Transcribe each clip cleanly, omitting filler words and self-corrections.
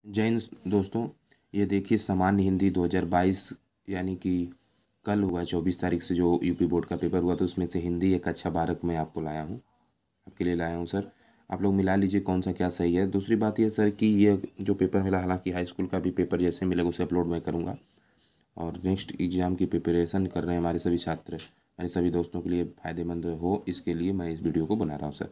जय हिंद दोस्तों। ये देखिए सामान्य हिंदी 2022 यानी कि कल हुआ 24 तारीख से जो यूपी बोर्ड का पेपर हुआ, तो उसमें से हिंदी एक अच्छा 12 मैं आपको लाया हूँ, आपके लिए लाया हूँ सर। आप लोग मिला लीजिए कौन सा क्या सही है। दूसरी बात ये सर कि ये जो पेपर मिला, हालांकि हाई स्कूल का भी पेपर जैसे मिलेगा उसे अपलोड मैं करूँगा, और नेक्स्ट एग्ज़ाम की प्रिपरेशन कर रहे हैं हमारे सभी छात्र, हमारे सभी दोस्तों के लिए फ़ायदेमंद हो, इसके लिए मैं इस वीडियो को बना रहा हूँ सर।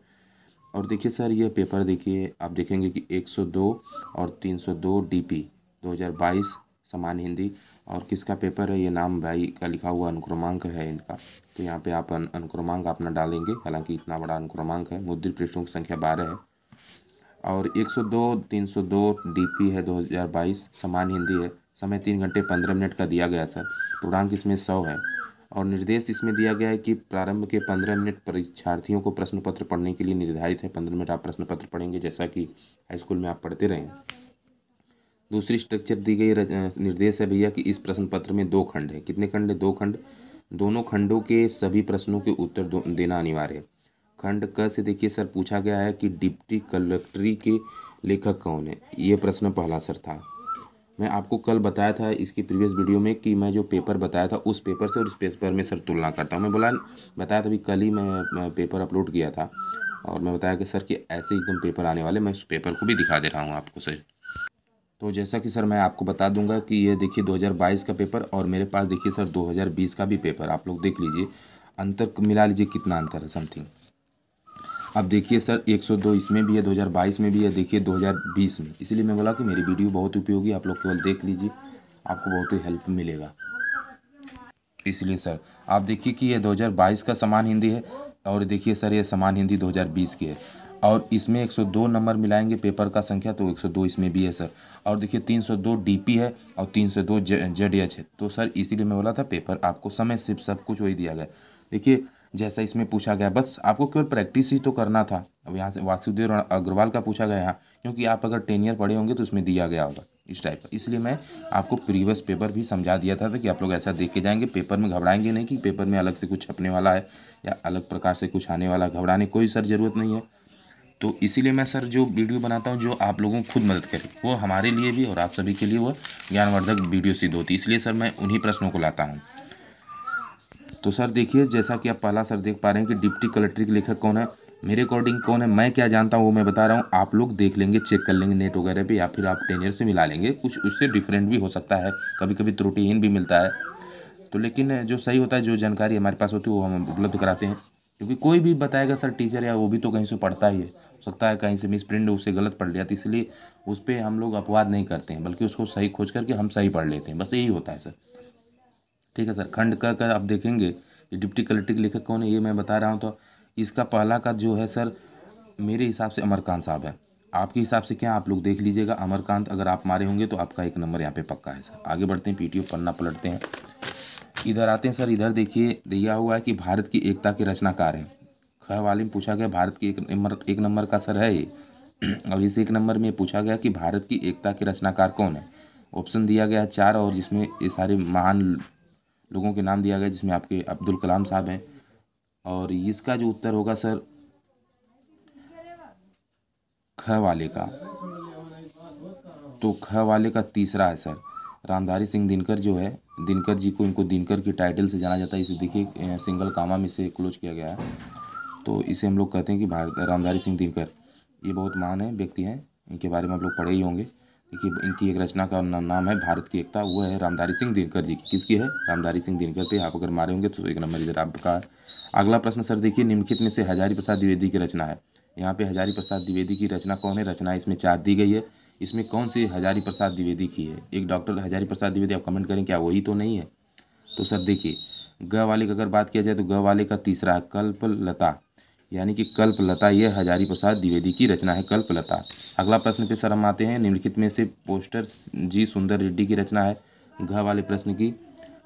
और देखिए सर, ये पेपर देखिए, आप देखेंगे कि 102 और 302 डीपी 2022 सामान्य हिंदी। और किसका पेपर है, ये नाम भाई का लिखा हुआ अनुक्रमांक है इनका, तो यहाँ पे आप अनुक्रमांक अपना डालेंगे। हालांकि इतना बड़ा अनुक्रमांक है, मुद्रित पृष्ठों की संख्या 12 है। और 102 302 डीपी है 2022 सामान्य हिंदी है। समय 3 घंटे 15 मिनट का दिया गया सर। पूर्णांक इसमें 100 है। और निर्देश इसमें दिया गया है कि प्रारंभ के 15 मिनट परीक्षार्थियों को प्रश्न पत्र पढ़ने के लिए निर्धारित है। 15 मिनट आप प्रश्न पत्र पढ़ेंगे, जैसा कि हाई स्कूल में आप पढ़ते रहे हैं। दूसरी स्ट्रक्चर दी गई निर्देश है भैया कि इस प्रश्न पत्र में 2 खंड है। कितने खंड है? 2 खंड। दोनों खंडों के सभी प्रश्नों के उत्तर देना अनिवार्य है। खंड क से देखिए सर, पूछा गया है कि डिप्टी कलेक्ट्री के लेखक कौन है। ये प्रश्न पहला सर था। मैं आपको कल बताया था इसकी प्रीवियस वीडियो में कि मैं जो पेपर बताया था उस पेपर से और इस पेपर में सर तुलना करता हूँ। मैं बताया था, अभी कल ही मैं पेपर अपलोड किया था, और मैं बताया कि सर कि ऐसे एकदम पेपर आने वाले, मैं उस पेपर को भी दिखा दे रहा हूँ आपको सर। तो जैसा कि सर मैं आपको बता दूंगा कि ये देखिए 2022 का पेपर, और मेरे पास देखिए सर 2020 का भी पेपर, आप लोग देख लीजिए, अंतर मिला लीजिए कितना अंतर है समथिंग। अब देखिए सर 102 इसमें भी है, 2022 में भी है, देखिए 2020 में। इसलिए मैं बोला कि मेरी वीडियो बहुत उपयोगी, आप लोग केवल देख लीजिए, आपको बहुत ही हेल्प मिलेगा। इसलिए सर आप देखिए कि ये 2022 का समान हिंदी है, और देखिए सर ये समान हिंदी 2020 की है। और इसमें 102 नंबर मिलाएंगे पेपर का संख्या, तो 102 इसमें भी है सर। और देखिए 302 डीपी है और 302 जेडीएच है। तो सर इसीलिए मैं बोला था पेपर आपको समय से सब कुछ वही दिया गया। देखिए जैसा इसमें पूछा गया, बस आपको केवल प्रैक्टिस ही तो करना था। अब यहाँ से वासुदेव अग्रवाल का पूछा गया यहाँ, क्योंकि आप अगर 10 ईयर पढ़े होंगे तो उसमें दिया गया होगा इस टाइप का। इसलिए मैं आपको प्रीवियस पेपर भी समझा दिया था कि आप लोग ऐसा देख के जाएंगे, पेपर में घबराएंगे नहीं कि पेपर में अलग से कुछ छपने वाला है या अलग प्रकार से कुछ आने वाला। घबराने कोई सर ज़रूरत नहीं है। तो इसीलिए मैं सर जो वीडियो बनाता हूँ जो आप लोगों को खुद मदद करे, वो हमारे लिए भी और आप सभी के लिए वो ज्ञानवर्धक वीडियो सिद्ध होती है। इसलिए सर मैं उन्हीं प्रश्नों को लाता हूँ। तो सर देखिए, जैसा कि आप पहला सर देख पा रहे हैं कि डिप्टी कलेक्टर के लेखक कौन है। मेरे अकॉर्डिंग कौन है, मैं क्या जानता हूँ वो मैं बता रहा हूँ, आप लोग देख लेंगे, चेक कर लेंगे नेट वगैरह पे, या फिर आप टेनियर से मिला लेंगे, कुछ उससे डिफरेंट भी हो सकता है, कभी कभी त्रुटिहीन भी मिलता है। तो लेकिन जो सही होता है, जो जानकारी हमारे पास होती है वो हम उपलब्ध कराते हैं। क्योंकि कोई भी बताएगा सर टीचर, या वो भी तो कहीं से पढ़ता ही है, हो सकता है कहीं से मिस प्रिंट उसे गलत पढ़ लिया, तो इसलिए उस पर हम लोग अपवाद नहीं करते हैं, बल्कि उसको सही खोज करके हम सही पढ़ लेते हैं, बस यही होता है सर। ठीक है सर। खंड का आप देखेंगे कि डिप्टी कलेक्टर के लेखक कौन है, ये मैं बता रहा हूँ। तो इसका पहला का जो है सर, मेरे हिसाब से अमरकांत साहब है। आपके हिसाब से क्या, आप लोग देख लीजिएगा। अमरकांत अगर आप मारे होंगे तो आपका 1 नंबर यहाँ पे पक्का है सर। आगे बढ़ते हैं, पीटीओ पन्ना पलटते हैं, इधर आते हैं सर। इधर देखिए दिया हुआ है कि भारत की एकता के रचनाकार है। ख वाले में पूछा गया भारत की 1 नंबर का सर है ये। और इस 1 नंबर में पूछा गया कि भारत की एकता के रचनाकार कौन है। ऑप्शन दिया गया है 4, और जिसमें ये सारे महान लोगों के नाम दिया गया, जिसमें आपके अब्दुल कलाम साहब हैं। और इसका जो उत्तर होगा सर ख वाले का, तो ख वाले का तीसरा है सर, रामधारी सिंह दिनकर जो है। दिनकर जी को, इनको दिनकर की टाइटल से जाना जाता है। इसे देखिए सिंगल कामा में इसे क्लोज किया गया है। तो इसे हम लोग कहते हैं कि रामधारी सिंह दिनकर, ये बहुत महान है व्यक्ति हैं, इनके बारे में आप लोग पढ़े ही होंगे। देखिए इनकी एक रचना का नाम है भारत की एकता, वो है रामधारी सिंह दिनकर जी की। किसकी है? रामधारी सिंह दिनकर पे आप अगर मारे होंगे तो 1 नंबर इधर आपका है। अगला प्रश्न सर देखिए, निम्नलिखित में से हजारी प्रसाद द्विवेदी की रचना है। यहाँ पे हजारी प्रसाद द्विवेदी की रचना कौन है? रचना इसमें 4 दी गई है। इसमें कौन सी हजारी प्रसाद द्विवेदी की है? एक डॉक्टर हजारी प्रसाद द्विवेदी, आप कमेंट करें क्या वही तो नहीं है? तो सर देखिए, ग वाले का अगर बात किया जाए तो ग वाले का तीसरा है कल्पलता, यानी कि कल्पलता, यह हजारी प्रसाद द्विवेदी की रचना है कल्पलता। अगला प्रश्न पे सर हम आते हैं, निम्नलिखित में से पोस्टर जी सुंदर रेड्डी की रचना है। घ वाले प्रश्न की,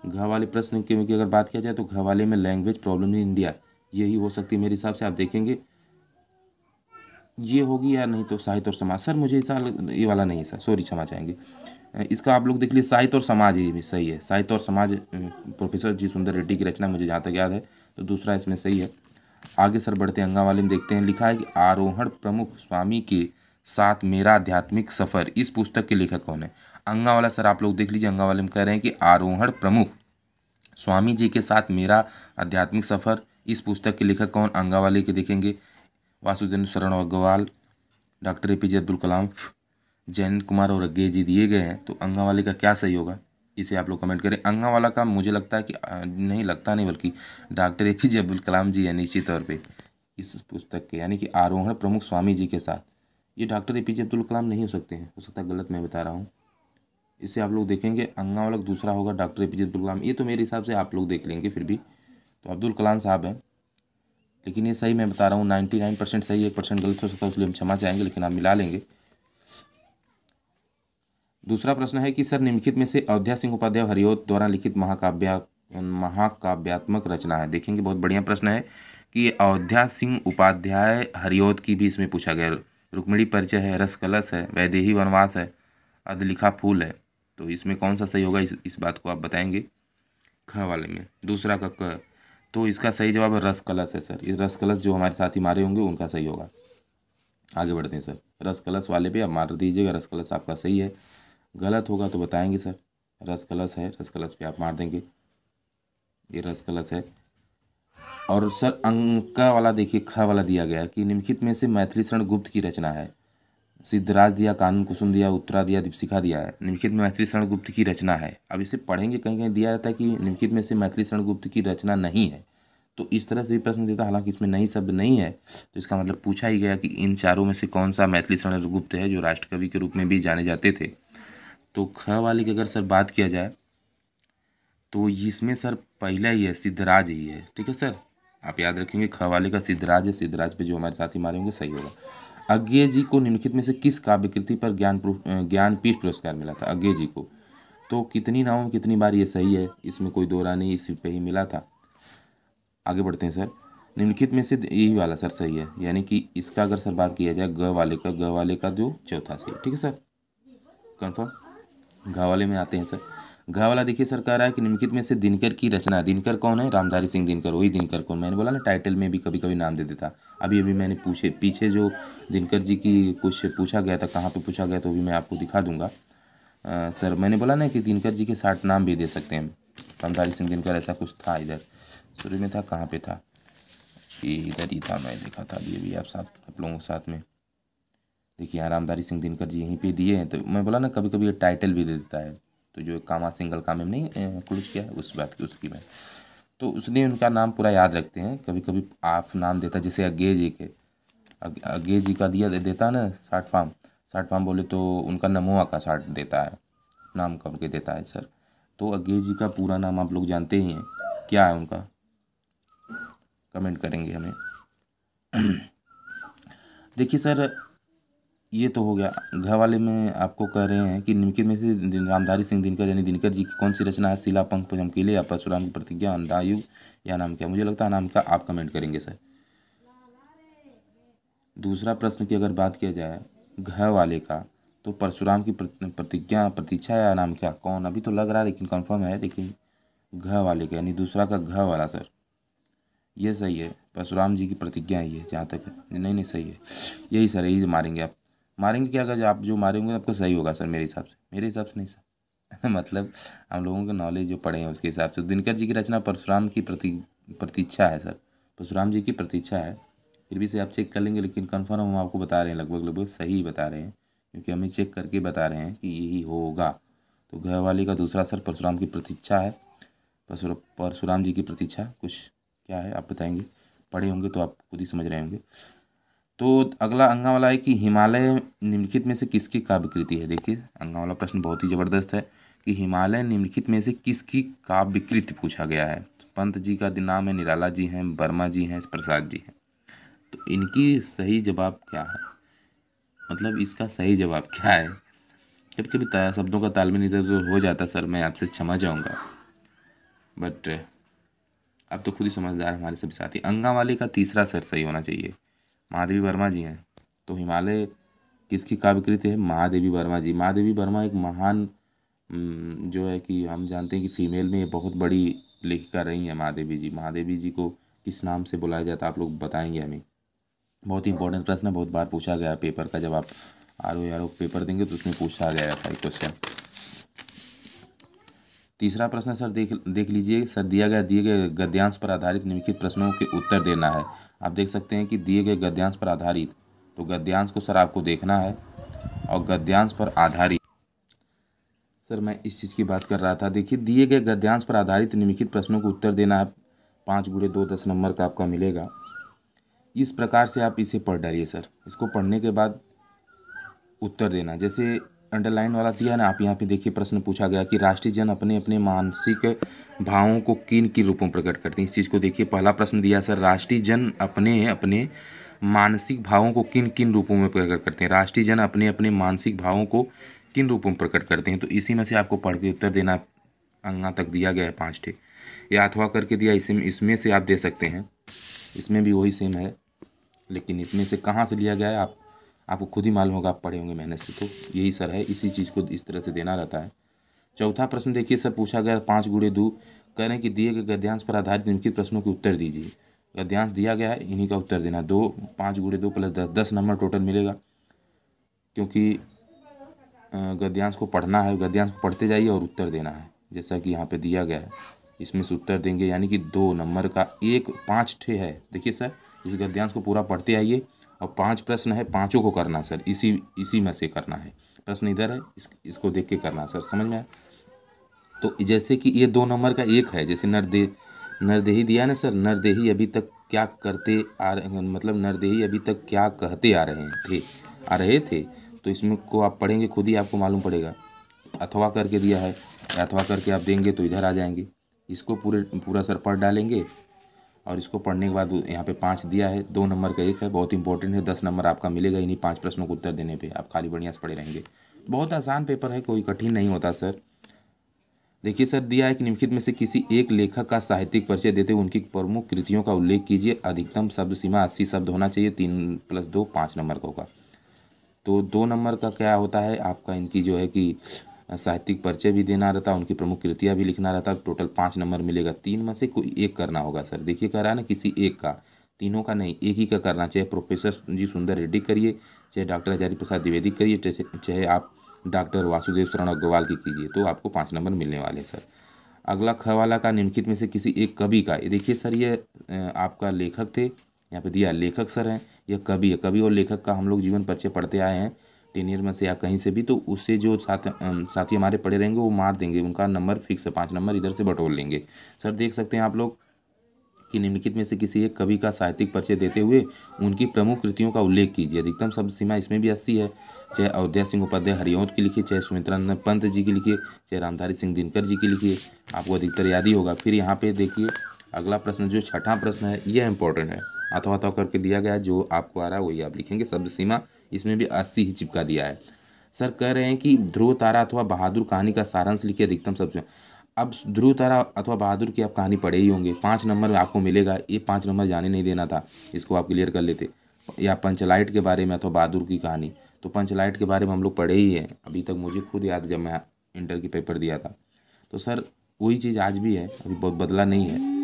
घ वाले प्रश्न की अगर बात किया जाए तो घ वाले में लैंग्वेज प्रॉब्लम इन इंडिया, यही हो सकती है मेरे हिसाब से। आप देखेंगे ये होगी या नहीं, तो साहित्य और समाज। सर मुझे ऐसा ये वाला नहीं है सर, सॉरी क्षमा चाहेंगे। इसका आप लोग देख लीजिए, साहित्य और समाज, ये भी सही है। साहित्य और समाज प्रोफेसर जी सुंदर रेड्डी की रचना, मुझे जहाँ तक याद है, तो दूसरा इसमें सही है। आगे सर बढ़ते हैं, अंगा वाले में देखते हैं, लिखा है कि आरोहण प्रमुख स्वामी के साथ मेरा आध्यात्मिक सफ़र, इस पुस्तक के लेखक कौन है? अंगावाला सर आप लोग देख लीजिए, अंगावाले में कह रहे हैं कि आरोहण प्रमुख स्वामी जी के साथ मेरा आध्यात्मिक सफ़र, इस पुस्तक के लेखक कौन? अंगावाले के देखेंगे वासुदेव शरण अग्रवाल, डॉक्टर APJ अब्दुल कलाम, जयंत कुमार और अज्ञे जी दिए गए हैं। तो अंगावाले का क्या सही होगा, इसे आप लोग कमेंट करें। अंगावाला का मुझे लगता है कि नहीं लगता नहीं बल्कि डॉक्टर APJ अब्दुल कलाम जी है निश्चित तौर पे इस पुस्तक के, यानी कि आरोहण प्रमुख स्वामी जी के साथ। ये डॉक्टर APJ अब्दुल कलाम नहीं हो सकते हैं, हो सकता है गलत मैं बता रहा हूँ। इसे आप लोग देखेंगे अंगावाला दूसरा होगा डॉक्टर APJ अब्दुल कलाम, ये तो मेरे हिसाब से आप लोग देख लेंगे फिर भी। तो अब्दुल कलाम साहब हैं, लेकिन ये सही मैं बता रहा हूँ 99% सही, 1% गलत हो सकता है, इसलिए हम क्षमा चाहेंगे, लेकिन आप मिला लेंगे। दूसरा प्रश्न है कि सर निम्नलिखित में से अयोध्या सिंह उपाध्याय हरिऔध द्वारा लिखित महाकाव्यात्मक रचना है। देखेंगे बहुत बढ़िया प्रश्न है कि अयोध्या सिंह उपाध्याय हरिऔध की भी इसमें पूछा गया। रुक्मिणी परिचय है, रस कलश है, वैदेही वनवास है, अधलिखा फूल है। तो इसमें कौन सा सही होगा, इस बात को आप बताएंगे ख वाले में। दूसरा का क, तो इसका सही जवाब है रस कलश है सर। इस रस कलश जो हमारे साथी मारे होंगे उनका सही होगा। आगे बढ़ते हैं सर, रस कलश वाले पे आप मार दीजिएगा, रस कलश आपका सही है। गलत होगा तो बताएंगे सर। रस कलश है, रस कलश पे आप मार देंगे, ये रस कलश है। और सर अंका वाला देखिए, ख वाला दिया गया कि निम्नलिखित में से मैथिली शरण गुप्त की रचना है। सिद्धराज दिया, कानून कुसुम दिया, उत्तरा दिया, दीपशिखा दिया है। निम्नलिखित में मैथिली शरण गुप्त की रचना है। अब इसे पढ़ेंगे, कहीं कहीं दिया जाता है कि निम्नलिखित में से मैथिली शरण गुप्त की रचना नहीं है, तो इस तरह से भी प्रश्न देता। हालांकि इसमें नहीं शब्द नहीं है, तो इसका मतलब पूछा ही गया कि इन चारों में से कौन सा मैथिली शरण गुप्त है जो राष्ट्रकवि के रूप में भी जाने जाते थे। तो ख वाले की अगर सर बात किया जाए तो इसमें सर पहला ही है, सिद्धराज ही है। ठीक है सर, आप याद रखेंगे ख वाले का सिद्धराज है। सिद्धराज पे जो हमारे साथी मारे होंगे सही होगा। अज्ञेय जी को निम्नलिखित में से किस काव्यकृति पर ज्ञानपीठ पुरस्कार मिला था? अज्ञेय जी को तो कितनी नावों में कितनी बार, ये सही है, इसमें कोई दो राय नहीं, इसी पे ही मिला था। आगे बढ़ते हैं सर, निम्नलिखित में से यही वाला सर सही है, यानी कि इसका अगर सर बात किया जाए ग वाले का जो चौथा सही। ठीक है सर, कंफर्म। घ वाले में आते हैं सर। घ वाला देखिए सर कह रहा है कि निम्नलिखित में से दिनकर की रचना, दिनकर कौन है? रामधारी सिंह दिनकर, वही दिनकर कौन? मैंने बोला ना टाइटल में भी कभी कभी नाम दे देता। अभी अभी मैंने पीछे जो दिनकर जी की कुछ पूछा गया था, कहाँ पे पूछा गया, तो भी मैं आपको दिखा दूंगा। सर मैंने बोला ना कि दिनकर जी के 60 नाम भी दे सकते हैं। रामधारी सिंह दिनकर ऐसा कुछ था, इधर शुरू में था, कहाँ पे था, ये इधर ही था, मैं देखा था अभी आप लोगों के साथ में। देखिए यहाँ रामधारी सिंह दिनकर जी यहीं पे दिए हैं। तो मैं बोला ना कभी कभी ये टाइटल भी दे देता है, तो जो कामा सिंगल कामे में नहीं कुछ किया है उस बात की, उसकी मैं तो उसने उनका नाम पूरा याद रखते हैं। कभी कभी आप नाम देता, जैसे अज्ञेय जी के, अज्ञेय जी का देता ना 60 फार्म बोले तो उनका नमोआ का 60 देता है, नाम करके देता है सर। तो अज्ञेय जी का पूरा नाम आप लोग जानते ही हैं, क्या है उनका, कमेंट करेंगे हमें। देखिए सर ये तो हो गया। घ वाले में आपको कह रहे हैं कि निम्नलिखित में से रामधारी सिंह दिनकर यानी दिनकर जी की कौन सी रचना है? शिला पंख चमकीले, या परशुराम की प्रतिज्ञा, अंधायुग, या नाम क्या? मुझे लगता है नाम का, आप कमेंट करेंगे सर। दूसरा प्रश्न की अगर बात किया जाए घ वाले का, तो परशुराम की प्रतिज्ञा, प्रतीक्षा, या नाम क्या, कौन? अभी तो लग रहा है लेकिन कंफर्म है, लेकिन घ वाले का यानी दूसरा का घ वाला सर, ये सही है। परशुराम जी की प्रतिज्ञा ही है जहाँ तक है। नहीं सही है, यही सर, यही मारेंगे आप। मारेंगे क्या, अगर आप जो मारेंगे आपको सही होगा सर, मेरे हिसाब से, नहीं सर। मतलब हम लोगों के नॉलेज जो पढ़े हैं उसके हिसाब से। दिनकर जी की रचना परशुराम की प्रतीक्षा है सर, परशुराम जी की प्रतीक्षा है। फिर भी से आप चेक कर लेंगे, लेकिन कन्फर्म हम आपको बता रहे हैं, लगभग सही बता रहे हैं, क्योंकि हमें चेक करके बता रहे हैं कि यही होगा। तो घ वाले का दूसरा सर परशुराम की प्रतीक्षा है। परशुराम जी की प्रतीक्षा कुछ क्या है आप बताएंगे, पढ़े होंगे तो आप खुद ही समझ रहे होंगे। तो अगला अंगा वाला है कि हिमालय निम्नलिखित में से किसकी काव्यकृति है? देखिए अंगा वाला प्रश्न बहुत ही ज़बरदस्त है कि हिमालय निम्नलिखित में से किसकी काव्यकृति पूछा गया है। पंत जी का नाम है, निराला जी हैं, वर्मा जी हैं, प्रसाद जी हैं। तो इनकी सही जवाब क्या है, मतलब इसका सही जवाब क्या है? कभी कभी शब्दों का तालमेल इधर उधर हो जाता सर, मैं आपसे क्षमा चाहूँगा, बट अब तो खुद ही समझदार हमारे सभी साथी। अंगा वाले का तीसरा सर सही होना चाहिए, महादेवी वर्मा जी हैं। तो हिमालय किसकी काव्यकृति है? महादेवी वर्मा जी। महादेवी वर्मा एक महान जो है कि हम जानते हैं कि फीमेल में बहुत बड़ी लेखिका रही हैं महादेवी जी। महादेवी जी को किस नाम से बुलाया जाता है आप लोग बताएंगे हमें। बहुत ही इंपॉर्टेंट प्रश्न है, बहुत बार पूछा गया है पेपर का। जब आप RO पेपर देंगे तो उसमें पूछा गया था एक क्वेश्चन। तीसरा प्रश्न सर देख लीजिए सर, दिए गए गद्यांश पर आधारित निम्नलिखित प्रश्नों के उत्तर देना है। आप देख सकते हैं कि दिए गए गद्यांश पर आधारित, तो गद्यांश को सर आपको देखना है और गद्यांश पर आधारित, सर मैं इस चीज़ की बात कर रहा था। देखिए दिए गए गद्यांश पर आधारित निम्नलिखित प्रश्नों को उत्तर देना है। 5 × 2 10 नंबर का आपका मिलेगा। इस प्रकार से आप इसे पढ़ डालिए सर। इसको पढ़ने के बाद उत्तर देना, जैसे अंडरलाइन वाला दिया ना, आप यहाँ पे देखिए प्रश्न पूछा गया कि राष्ट्रीय जन अपने अपने मानसिक भावों को किन किन रूपों में प्रकट करते हैं। इस चीज़ को देखिए, पहला प्रश्न दिया सर, राष्ट्रीय जन अपने अपने मानसिक भावों को किन किन रूपों में प्रकट करते हैं। राष्ट्रीय जन अपने अपने मानसिक भावों को किन रूपों में प्रकट करते हैं, तो इसी में से आपको पढ़ के उत्तर देना। अंगा तक दिया गया है 5 ठे, या अथवा करके दिया, इसमें से आप दे सकते हैं। इसमें भी वही सेम है, लेकिन इसमें से कहाँ से लिया गया है आपको खुद ही मालूम होगा, आप पढ़े होंगे मेहनत से। तो यही सर है, इसी चीज़ को इस तरह से देना रहता है। चौथा प्रश्न देखिए सर, पूछा गया 5 × 2, कह रहे हैं कि दिए गए गद्यांश पर आधारित निम्नलिखित प्रश्नों के उत्तर दीजिए। गद्यांश दिया गया है, इन्हीं का उत्तर देना। 5 × 2 + 10 10 नंबर टोटल मिलेगा, क्योंकि गद्यांश को पढ़ना है। गद्यांश को पढ़ते जाइए और उत्तर देना है, जैसा कि यहाँ पे दिया गया है। इसमें से उत्तर देंगे, यानी कि 2 नंबर का 5 ठे है। देखिए सर, इस गद्यांश को पूरा पढ़ते आइए और 5 प्रश्न है, पाँचों को करना सर, इसी में से करना है। प्रश्न इधर है, इसको देख के करना सर, समझ में आया। तो जैसे कि ये 2 नंबर का 1 है, जैसे नरदेही दिया ना सर, नरदेही अभी तक क्या करते आ रहे, मतलब नरदेही अभी तक क्या कहते आ रहे थे। तो इसमें को आप पढ़ेंगे, खुद ही आपको मालूम पड़ेगा। अथवा करके दिया है, अथवा करके आप देंगे तो इधर आ जाएंगे। इसको पूरा सर पढ़ डालेंगे, और इसको पढ़ने के बाद यहाँ पे 5 दिया है, 2 नंबर का 1 है, बहुत इंपॉर्टेंट है। 10 नंबर आपका मिलेगा इन्हीं 5 प्रश्नों को उत्तर देने पे। आप खाली बढ़िया से पढ़े रहेंगे। बहुत आसान पेपर है, कोई कठिन नहीं होता सर। देखिए सर, दिया है कि निम्नलिखित में से किसी एक लेखक का साहित्यिक परिचय देते हुए उनकी प्रमुख कृतियों का उल्लेख कीजिए। अधिकतम शब्द सीमा 80 शब्द होना चाहिए। 3 + 2 5 नंबर का होगा। तो 2 नंबर का क्या होता है आपका, इनकी जो है कि साहित्यिक परिचय भी देना रहता है, उनकी प्रमुख कृतियाँ भी लिखना रहता है। टोटल 5 नंबर मिलेगा। 3 में से कोई एक करना होगा सर। देखिए कह रहा है ना, किसी एक का, तीनों का नहीं, एक ही का करना। चाहे प्रोफेसर जी सुंदर रेड्डी करिए, चाहे डॉक्टर हजारी प्रसाद द्विवेदी करिए, चाहे आप डॉक्टर वासुदेव शरण अग्रवाल की कीजिए, तो आपको 5 नंबर मिलने वाले सर। अगला ख वाला का, निम्नलिखित में से किसी एक कवि का। ये देखिए सर, ये आपका लेखक थे, यहाँ पे दिया लेखक सर हैं, यह कवि है। कवि और लेखक का हम लोग जीवन परिचय पढ़ते आए हैं 10 ईयर में से या कहीं से भी, तो उससे जो साथी हमारे पढ़े रहेंगे वो मार देंगे, उनका नंबर फिक्स है, 5 नंबर इधर से बटोर लेंगे। सर देख सकते हैं आप लोग कि निम्नलिखित में से किसी एक कवि का साहित्यिक परिचय देते हुए उनकी प्रमुख कृतियों का उल्लेख कीजिए। अधिकतम शब्द सीमा इसमें भी 80 है। चाहे अयोध्या सिंह उपाध्याय हरिऔध की लिखिए, चाहे सुमित्रानंद पंत जी की लिखिए, चाहे रामधारी सिंह दिनकर जी की लिखिए, आपको अधिकतर याद ही होगा। फिर यहाँ पे देखिए अगला प्रश्न, जो छठा प्रश्न है, यह इंपॉर्टेंट है। अथवा अथवा करके दिया गया है, जो आपको आ रहा है वही आप लिखेंगे। शब्द सीमा इसमें भी 80 ही चिपका दिया है। सर कह रहे हैं कि ध्रुव तारा अथवा बहादुर कहानी का सारांश लिखिए। अधिकतम शब्द। अब ध्रुव तारा अथवा बहादुर की आप कहानी पढ़े ही होंगे। 5 नंबर में आपको मिलेगा। ये 5 नंबर जाने नहीं देना था, इसको आप क्लियर कर लेते। या पंचलाइट के बारे में अथवा बहादुर की कहानी, तो पंचलाइट के बारे में हम लोग पढ़े ही हैं। अभी तक मुझे खुद याद, जब मैं इंटर की पेपर दिया था। तो सर वही चीज़ आज भी है, अभी बहुत बदला नहीं है।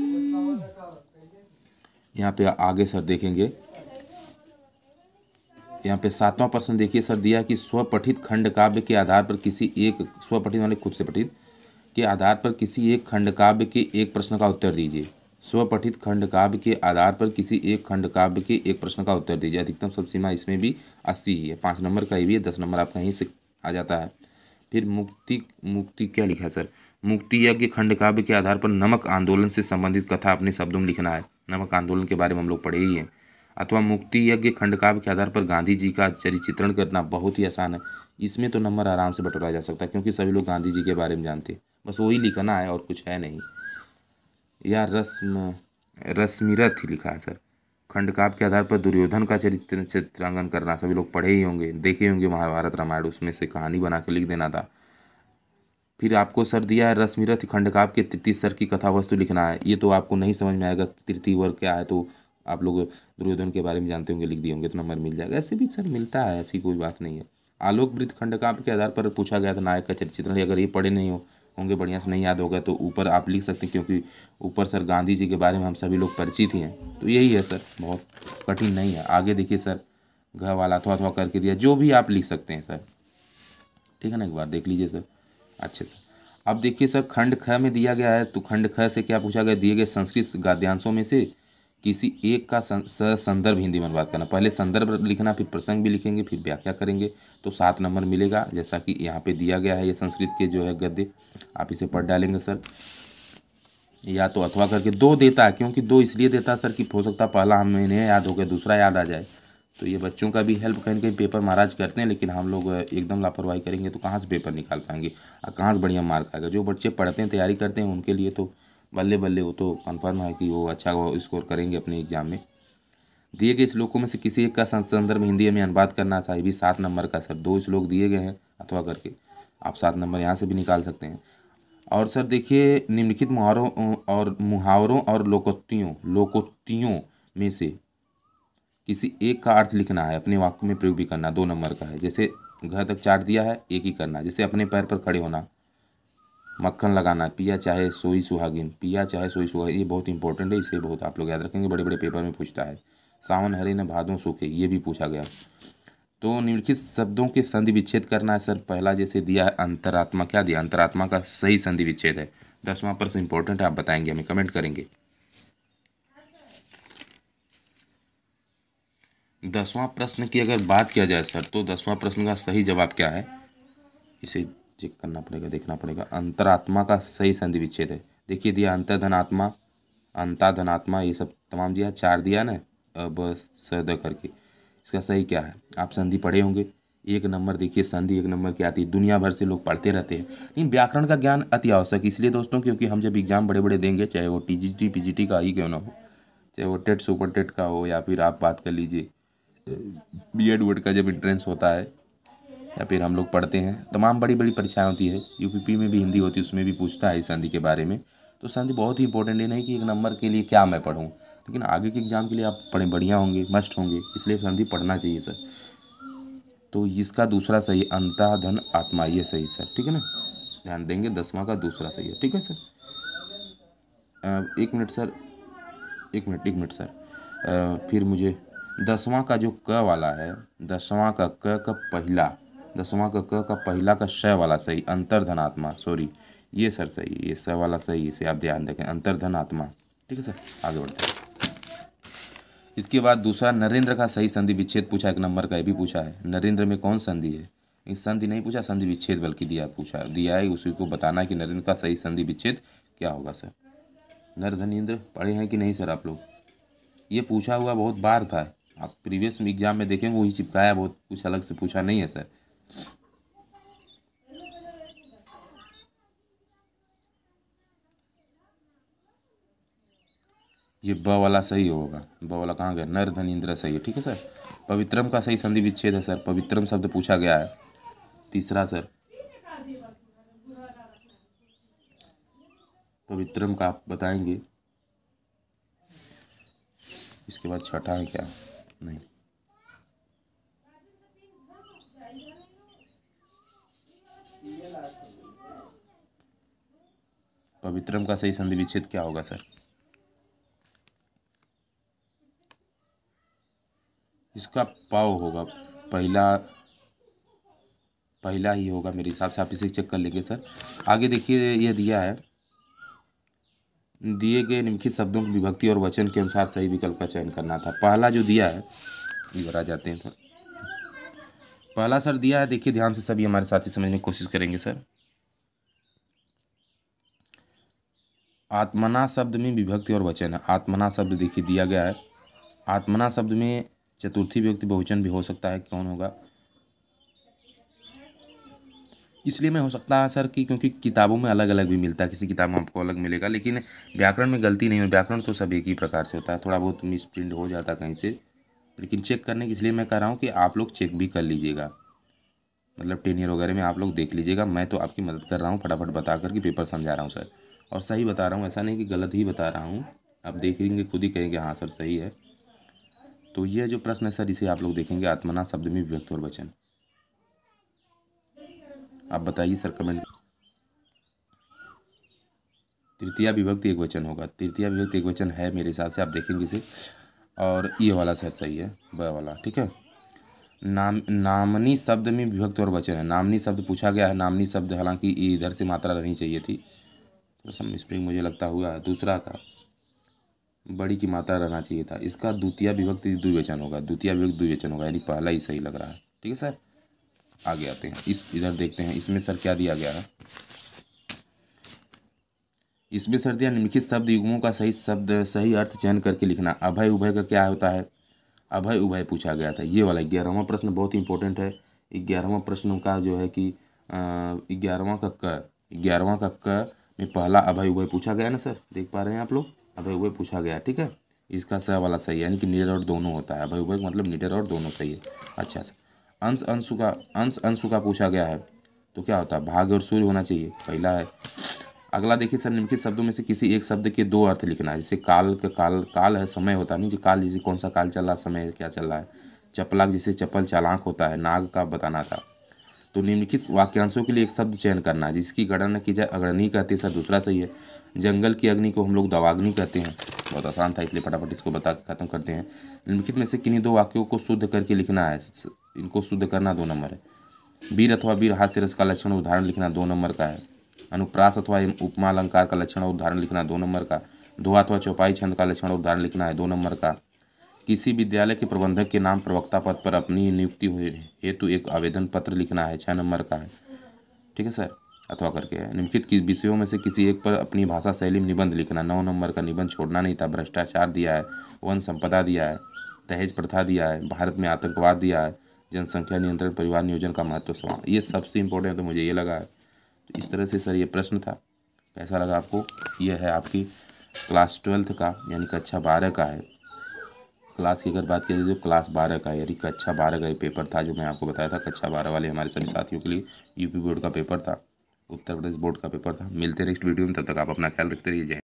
यहाँ पे आगे सर देखेंगे, यहाँ पे 7वां प्रश्न देखिए सर, दिया कि स्वपठित खंड काव्य के आधार पर किसी एक, स्वपठित माने खुद से पठित, के आधार पर किसी एक खंड काव्य के एक प्रश्न का उत्तर दीजिए। स्वपठित खंड काव्य के आधार पर किसी एक खंड काव्य के एक प्रश्न का उत्तर दीजिए। अधिकतम शब्द सीमा इसमें भी 80 ही है। 5 नंबर का ये भी है, 10 नंबर आपका यहीं से आ जाता है। फिर मुक्ति क्या लिखा है सर, मुक्ति यज्ञ खंड काव्य के आधार पर नमक आंदोलन से संबंधित कथा अपने शब्दों में लिखना है। नमक आंदोलन के बारे में हम लोग पढ़े ही हैं। अथवा मुक्ति यज्ञ खंड काव्य के आधार पर गांधी जी का चरित्रण करना, बहुत ही आसान है। इसमें तो नंबर आराम से बटोरा जा सकता है, क्योंकि सभी लोग गांधी जी के बारे में जानते हैं। बस वही लिखना है और कुछ है नहीं। या रश्मिरथ ही लिखा है सर। खंड काव्य के आधार पर दुर्योधन का चित्रांकन करना, सभी लोग पढ़े ही होंगे, देखे होंगे महाभारत रामायण, उसमें से कहानी बना के लिख देना था। फिर आपको सर दिया है रश्मिरथ खंड काव्य के तृतीय स्तर की कथा वस्तु लिखना है। ये तो आपको नहीं समझ में आएगा तृतीय वर्ग क्या है, तो आप लोग दुर्योधन के बारे में जानते होंगे, लिख दिए होंगे तो नंबर मिल जाएगा। ऐसे भी सर मिलता है, ऐसी कोई बात नहीं है। आलोक वृत्त खंड काव्य के आधार पर पूछा गया था नायक का चरित्र, अगर ये पढ़े नहीं हो होंगे बढ़िया से, नहीं याद होगा तो ऊपर आप लिख सकते हैं, क्योंकि ऊपर सर गांधी जी के बारे में हम सभी लोग परिचित ही हैं। तो यही है सर, बहुत कठिन नहीं है। आगे देखिए सर, घ वाला अथवा अथवा करके दिया, जो भी आप लिख सकते हैं सर, ठीक है ना, एक बार देख लीजिए सर अच्छे से। अब देखिए सर, खंड ख में दिया गया है, तो खंड ख से क्या पूछा गया, दिए गए संस्कृत गद्यांशों में से किसी एक का संदर्भ हिंदी में अनुवाद करना। पहले संदर्भ लिखना, फिर प्रसंग भी लिखेंगे, फिर व्याख्या करेंगे, तो 7 नंबर मिलेगा। जैसा कि यहाँ पे दिया गया है, ये संस्कृत के जो है गद्य, आप इसे पढ़ डालेंगे सर। या तो अथवा करके 2 देता है, क्योंकि 2 इसलिए देता है सर कि हो सकता है पहला हमें इन्हें याद हो गया, दूसरा याद आ जाए। तो ये बच्चों का भी हेल्प कहीं कहीं पेपर महाराज करते हैं, लेकिन हम लोग एकदम लापरवाही करेंगे तो कहाँ से पेपर निकाल पाएंगे और कहाँ से बढ़िया मार्क आएगा। जो बच्चे पढ़ते हैं, तैयारी करते हैं, उनके लिए तो बल्ले बल्ले, वो तो कन्फर्म है कि वो अच्छा स्कोर करेंगे अपने एग्जाम में। दिए गए श्लोकों में से किसी एक का संदर्भ हिंदी में अनुवाद करना था, ये भी 7 नंबर का सर। 2 श्लोक दिए गए हैं अथवा करके, आप 7 नंबर यहाँ से भी निकाल सकते हैं। और सर देखिए, निम्नलिखित मुहावरों और लोकोक्तियों में से किसी एक का अर्थ लिखना है, अपने वाक्य में प्रयोग भी करना। 2 नंबर का है। जैसे घर तक चार्ट दिया है, एक ही करना। जैसे अपने पैर पर खड़े होना, मक्खन लगाना, पिया चाहे सोई सुहागिन, पिया चाहे सोई सुहागिन, ये बहुत इंपॉर्टेंट है, इसे बहुत आप लोग याद रखेंगे, बड़े बड़े पेपर में पूछता है। सावन हरे न भादों सूखे, ये भी पूछा गया। तो निम्नलिखित शब्दों के संधि विच्छेद करना है सर। पहला जैसे दिया है अंतरात्मा, क्या दिया, अंतरात्मा का सही संधि विच्छेद है। 10वां प्रश्न इंपॉर्टेंट है, आप बताएंगे, हमें कमेंट करेंगे। 10वां प्रश्न की अगर बात किया जाए सर, तो 10वां प्रश्न का सही जवाब क्या है, इसे चेक करना पड़ेगा, देखना पड़ेगा। अंतरात्मा का सही संधि विच्छेद है। देखिए दिया अंतर्धनात्मा, अंताधनात्मा, ये सब तमाम दिया, 4 दिया ना, अब सद करके। इसका सही क्या है, आप संधि पढ़े होंगे। 1 नंबर देखिए, संधि 1 नंबर की आती है, दुनिया भर से लोग पढ़ते रहते हैं। लेकिन व्याकरण का ज्ञान अति आवश्यक, इसलिए दोस्तों क्योंकि हम जब एग्जाम बड़े बड़े देंगे, चाहे वो टीजीटी पीजीटी का ही क्यों ना हो, चाहे वो टेट सुपर टेट का हो, या फिर आप बात कर लीजिए बीएड वुड का जब एंट्रेंस होता है, या फिर हम लोग पढ़ते हैं, तमाम बड़ी बड़ी परीक्षाएं होती है, यूपीपी में भी हिंदी होती है, उसमें भी पूछता है इस संधि के बारे में। तो संधि बहुत ही इंपॉर्टेंट है, नहीं कि 1 नंबर के लिए क्या मैं पढ़ूँ, लेकिन आगे के एग्जाम के लिए आप पढ़ें, बढ़िया होंगे, मस्ट होंगे, इसलिए संधि पढ़ना चाहिए सर। तो इसका दूसरा सही, अंताधन आत्मा, ये सही सर, ठीक है ना, ध्यान देंगे। 10वां का दूसरा सही है, ठीक है sir. 1 minute sir, 1 minute sir, फिर मुझे 10वां का जो क वाला है, 10वां का क का पहला, 10वां का क का पहला का श वाला सही, अंतर्धनात्मा, सॉरी, ये सर सही, ये स वाला सही, इसे आप ध्यान रखें, अंतर्धनात्मा, ठीक है सर। आगे बढ़ते हैं। इसके बाद दूसरा, नरेंद्र का सही संधि विच्छेद पूछा, 1 नंबर का ये भी पूछा है। नरेंद्र में कौन संधि है, इस संधि नहीं पूछा, संधि विच्छेद बल्कि दिया है, उसी को बताना है कि नरेंद्र का सही संधि विच्छेद क्या होगा सर। नरधनीन्द्र पढ़े हैं कि नहीं सर आप लोग, ये पूछा हुआ बहुत बार था, आप प्रीवियस एग्जाम में देखेंगे वही चिपकाया, बहुत कुछ अलग से पूछा नहीं है सर। ये ब वाला सही होगा, ब वाला कहाँ गया, नरधनीन्द्र सही है, ठीक है सर। पवित्रम का सही संधि विच्छेद है सर, पवित्रम शब्द पूछा गया है। तीसरा सर, पवित्रम का आप बताएंगे। इसके बाद छठा है क्या, नहीं, पवित्रम का सही संधि विच्छेद क्या होगा सर, इसका पाव होगा, पहला ही होगा मेरे हिसाब से, आप इसे चेक कर लेंगे सर। आगे देखिए, ये दिया है, दिए गए निम्नलिखित शब्दों की विभक्ति और वचन के अनुसार सही विकल्प का चयन करना था। पहला जो दिया है, इधर आ जाते हैं सर। पहला सर दिया है, देखिए ध्यान से सभी हमारे साथी समझने की कोशिश करेंगे सर। आत्मना शब्द में विभक्ति और वचन है। आत्मना शब्द देखिए दिया गया है, आत्मना शब्द में चतुर्थी विभक्ति बहुवचन भी हो सकता है, कौन होगा, इसलिए में हो सकता है सर कि क्योंकि किताबों में अलग अलग भी मिलता है, किसी किताब में आपको अलग मिलेगा, लेकिन व्याकरण में गलती नहीं है, व्याकरण तो सब एक ही प्रकार से होता है, थोड़ा बहुत मिस प्रिंट हो जाता है कहीं से, लेकिन चेक करने के इसलिए मैं कह रहा हूँ कि आप लोग चेक भी कर लीजिएगा, मतलब 10 ईयर वगैरह में आप लोग देख लीजिएगा। मैं तो आपकी मदद कर रहा हूँ, फटाफट बता करके पेपर समझा रहा हूँ सर, और सही बता रहा हूँ, ऐसा नहीं कि गलत ही बता रहा हूँ, आप देखेंगे खुद ही कहेंगे हाँ सर सही है। तो ये जो प्रश्न है सर, इसे आप लोग देखेंगे, आत्मना शब्द में विभक्ति और वचन, आप बताइए सर कमेंट। तृतीया विभक्ति एकवचन होगा, तृतीया विभक्ति एकवचन है मेरे हिसाब से, आप देखेंगे इसे। और ये वाला सर सही है, ब वाला, ठीक है। नामनी शब्द में विभक्ति और वचन है, नामनी शब्द पूछा गया है, नामनी शब्द हालांकि इधर से मात्रा रहनी चाहिए थी, थोड़ा सा मिस्प्रिंग मुझे लगता हुआ है। दूसरा का बड़ी की मात्रा रहना चाहिए था, इसका द्वितीय विभक्ति द्विवचन होगा, द्वितीय विभक्ति द्विवचन होगा, यानी पहला ही सही लग रहा है, ठीक है सर। आगे आते हैं, इधर देखते हैं इसमें सर क्या दिया गया है। इसमें सर दिया निम्नलिखित शब्द युग्मों का सही अर्थ चयन करके लिखना। अभय उभय का क्या होता है, अभय उभय पूछा गया था, ये वाला 11वां प्रश्न बहुत ही इंपॉर्टेंट है। 11वां प्रश्न का जो है कि 11वां का क में पहला अभय उभय पूछा गया ना सर, देख पा रहे हैं आप लोग, अभय उभय पूछा गया, ठीक है। इसका स वाला सही है, यानी कि निडर और दोनों होता है, अभय उभय मतलब निडर और दोनों सही है। अच्छा सर, अंश अंशु का पूछा गया है, तो क्या होता है, भाग्य और सूर्य होना चाहिए, पहला है। अगला देखिए सर, निम्नलिखित शब्दों में से किसी एक शब्द के दो अर्थ लिखना है। जैसे काल है, समय होता नहीं, जो काल जैसे कौन सा काल चल रहा, समय क्या चल रहा है। चपलाक जैसे चपल चालाक होता है, नाग का बताना था। तो निम्नलिखित वाक्यांशों के लिए एक शब्द चयन करना है जिसकी गणना की जाए। अग्रणी कहते हैं सर, दूसरा सही है। जंगल की अग्नि को हम लोग दवाग्नि कहते हैं, बहुत आसान था इसलिए फटाफट इसको बता के खत्म करते हैं। निम्नलिखित में से किन्हीं दो वाक्यों को शुद्ध करके लिखना है, इनको शुद्ध करना 2 नंबर है। वीर अथवा वीर हास्य रस का लक्षण उदाहरण लिखना 2 नंबर का है। अनुप्रास अथवा उपमा अलंकार का लक्षण और उदाहरण लिखना 2 नंबर का। दोहा अथवा चौपाई छंद का लक्षण और उदाहरण लिखना है 2 नंबर का। किसी विद्यालय के प्रबंधक के नाम प्रवक्ता पद पर अपनी नियुक्ति हेतु एक आवेदन पत्र लिखना है, 6 नंबर का है, ठीक है सर। अथवा करके है। निम्नलिखित विषयों में से किसी एक पर अपनी भाषा शैली में निबंध लिखना, 9 नंबर का। निबंध छोड़ना नहीं था। भ्रष्टाचार दिया है, वन संपदा दिया है, दहेज प्रथा दिया है, भारत में आतंकवाद दिया है, जनसंख्या नियंत्रण, परिवार नियोजन का महत्व सवाल, ये सबसे इंपॉर्टेंट तो मुझे ये लगा है। तो इस तरह से सर ये प्रश्न था, कैसा लगा आपको। ये है आपकी क्लास 12 का, यानी कक्षा 12 का है। क्लास की अगर बात की जाए तो क्लास 12 का, यानी कक्षा 12 का ये पेपर था जो मैं आपको बताया था। कक्षा 12 वाले हमारे सभी साथियों के लिए यूपी बोर्ड का पेपर था, उत्तर प्रदेश बोर्ड का पेपर था। मिलते नेक्स्ट वीडियो में, तब तक आप अपना ख्याल रखते रहिए। जय हिंद।